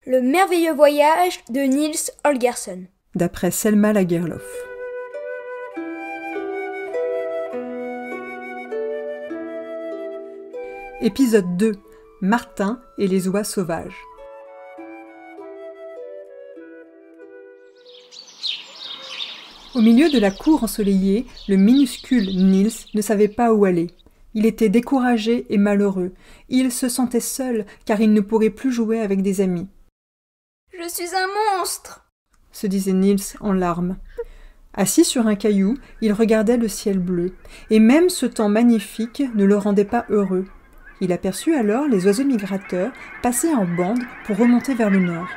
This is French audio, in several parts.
Le merveilleux voyage de Nils Holgersson, d'après Selma Lagerlöf. Épisode 2. Martin et les oies sauvages. Au milieu de la cour ensoleillée, le minuscule Nils ne savait pas où aller. Il était découragé et malheureux. Il se sentait seul car il ne pourrait plus jouer avec des amis. « Je suis un monstre !» se disait Nils en larmes. Assis sur un caillou, il regardait le ciel bleu, et même ce temps magnifique ne le rendait pas heureux. Il aperçut alors les oiseaux migrateurs passer en bande pour remonter vers le nord.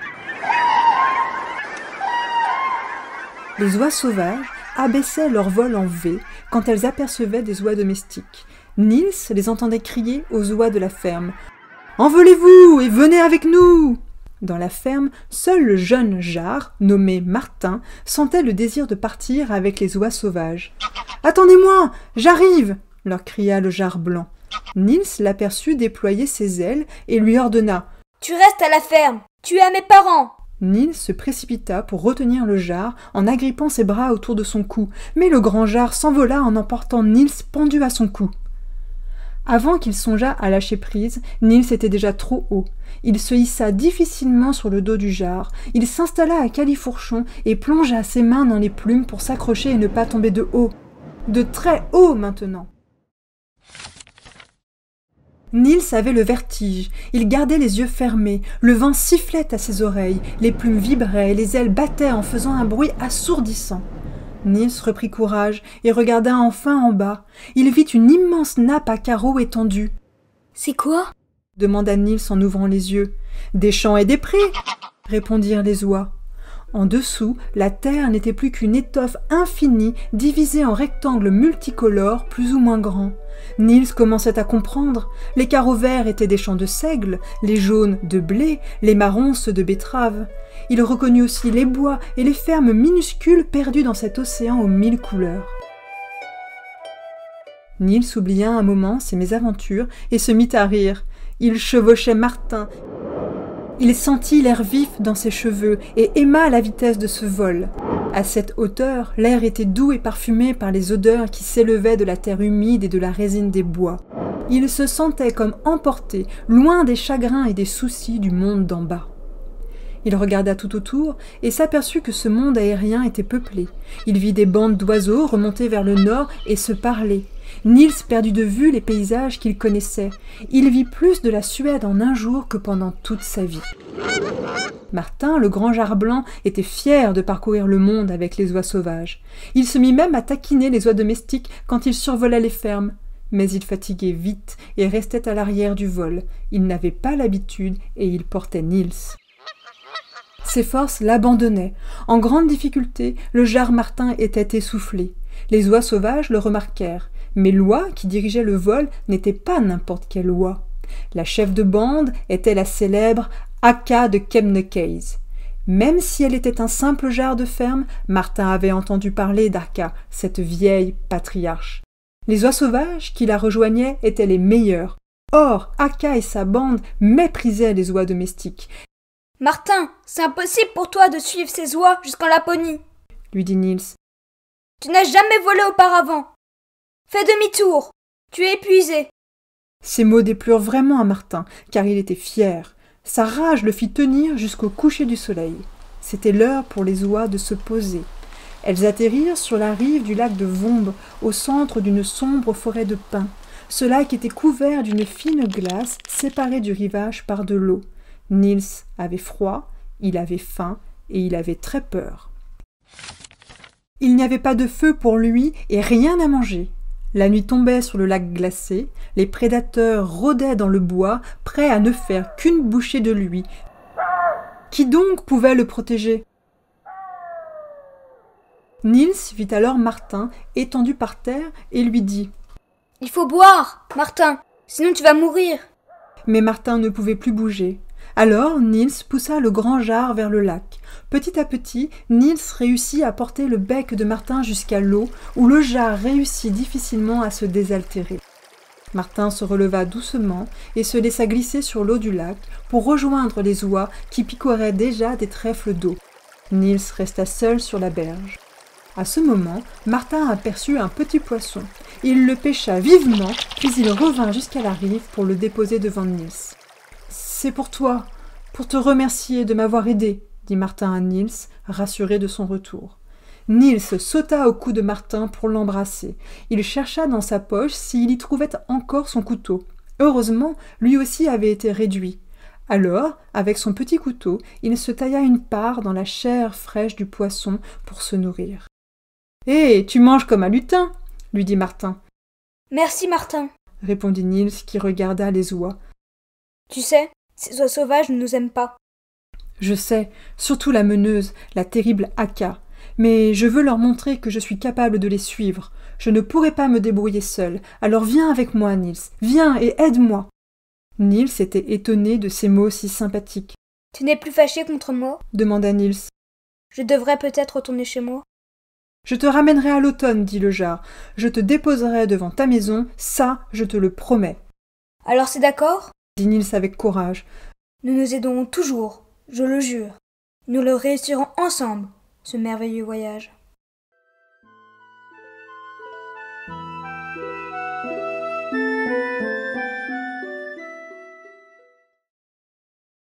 Les oies sauvages abaissaient leur vol en V quand elles apercevaient des oies domestiques. Nils les entendait crier aux oies de la ferme « Envolez-vous et venez avec nous !» Dans la ferme, seul le jeune Jar, nommé Martin, sentait le désir de partir avec les oies sauvages. « Attendez-moi, j'arrive !» leur cria le Jar blanc. Nils l'aperçut déployer ses ailes et lui ordonna « Tu restes à la ferme, tu es à mes parents !» Nils se précipita pour retenir le Jar en agrippant ses bras autour de son cou, mais le grand Jar s'envola en emportant Nils pendu à son cou. Avant qu'il songeât à lâcher prise, Nils était déjà trop haut. Il se hissa difficilement sur le dos du Jar. Il s'installa à califourchon et plongea ses mains dans les plumes pour s'accrocher et ne pas tomber de haut. De très haut maintenant. Nils avait le vertige. Il gardait les yeux fermés. Le vent sifflait à ses oreilles. Les plumes vibraient et les ailes battaient en faisant un bruit assourdissant. Nils reprit courage et regarda enfin en bas. Il vit une immense nappe à carreaux étendue. « C'est quoi ?» demanda Nils en ouvrant les yeux. « Des champs et des prés !» répondirent les oies. En dessous, la terre n'était plus qu'une étoffe infinie divisée en rectangles multicolores plus ou moins grands. Nils commençait à comprendre. Les carreaux verts étaient des champs de seigle, les jaunes de blé, les marrons ceux de betteraves. Il reconnut aussi les bois et les fermes minuscules perdues dans cet océan aux 1000 couleurs. Nils oublia un moment ses mésaventures et se mit à rire. Il chevauchait Martin. Il sentit l'air vif dans ses cheveux et aima la vitesse de ce vol. À cette hauteur, l'air était doux et parfumé par les odeurs qui s'élevaient de la terre humide et de la résine des bois. Il se sentait comme emporté, loin des chagrins et des soucis du monde d'en bas. Il regarda tout autour et s'aperçut que ce monde aérien était peuplé. Il vit des bandes d'oiseaux remonter vers le nord et se parler. Nils perdit de vue les paysages qu'il connaissait. Il vit plus de la Suède en un jour que pendant toute sa vie. Martin, le grand Jar blanc, était fier de parcourir le monde avec les oies sauvages. Il se mit même à taquiner les oies domestiques quand il survolait les fermes. Mais il fatiguait vite et restait à l'arrière du vol. Il n'avait pas l'habitude et il portait Nils. Ses forces l'abandonnaient. En grande difficulté, le Jar Martin était essoufflé. Les oies sauvages le remarquèrent. Mais l'oie qui dirigeait le vol n'était pas n'importe quelle oie. La chef de bande était la célèbre Akka de Kebnekaise. Même si elle était un simple Jar de ferme, Martin avait entendu parler d'Akka, cette vieille patriarche. Les oies sauvages qui la rejoignaient étaient les meilleures. Or, Akka et sa bande méprisaient les oies domestiques. « Martin, c'est impossible pour toi de suivre ces oies jusqu'en Laponie !» lui dit Nils. « Tu n'as jamais volé auparavant. Fais demi-tour, tu es épuisé. » Ces mots déplurent vraiment à Martin, car il était fier. Sa rage le fit tenir jusqu'au coucher du soleil. C'était l'heure pour les oies de se poser. Elles atterrirent sur la rive du lac de Vomb, au centre d'une sombre forêt de pins. Ce lac était couvert d'une fine glace séparée du rivage par de l'eau. Nils avait froid, il avait faim et il avait très peur. Il n'y avait pas de feu pour lui et rien à manger. La nuit tombait sur le lac glacé, les prédateurs rôdaient dans le bois, prêts à ne faire qu'une bouchée de lui. Qui donc pouvait le protéger ? Nils vit alors Martin étendu par terre et lui dit « Il faut boire, Martin, sinon tu vas mourir. » Mais Martin ne pouvait plus bouger. Alors Nils poussa le grand Jar vers le lac. Petit à petit, Nils réussit à porter le bec de Martin jusqu'à l'eau, où le Jar réussit difficilement à se désaltérer. Martin se releva doucement et se laissa glisser sur l'eau du lac pour rejoindre les oies qui picoraient déjà des trèfles d'eau. Niels resta seul sur la berge. À ce moment, Martin aperçut un petit poisson. Il le pêcha vivement, puis il revint jusqu'à la rive pour le déposer devant Niels. « C'est pour toi, pour te remercier de m'avoir aidé, » dit Martin à Niels, rassuré de son retour. Niels sauta au cou de Martin pour l'embrasser. Il chercha dans sa poche s'il y trouvait encore son couteau. Heureusement, lui aussi avait été réduit. Alors, avec son petit couteau, il se tailla une part dans la chair fraîche du poisson pour se nourrir. « Hé, tu manges comme un lutin !» lui dit Martin. « Merci, Martin !» répondit Niels qui regarda les oies. « Tu sais, ces oies sauvages ne nous aiment pas. »« Je sais, surtout la meneuse, la terrible Aka. Mais je veux leur montrer que je suis capable de les suivre. Je ne pourrai pas me débrouiller seul. Alors viens avec moi, Niels. Viens et aide-moi. » Niels était étonné de ces mots si sympathiques. « Tu n'es plus fâché contre moi ?» demanda Niels. « Je devrais peut-être retourner chez moi. »« Je te ramènerai à l'automne, dit le jar. Je te déposerai devant ta maison, ça, je te le promets. »« Alors c'est d'accord ?» dit Niels avec courage. « Nous nous aiderons toujours, je le jure. Nous le réussirons ensemble, ce merveilleux voyage. »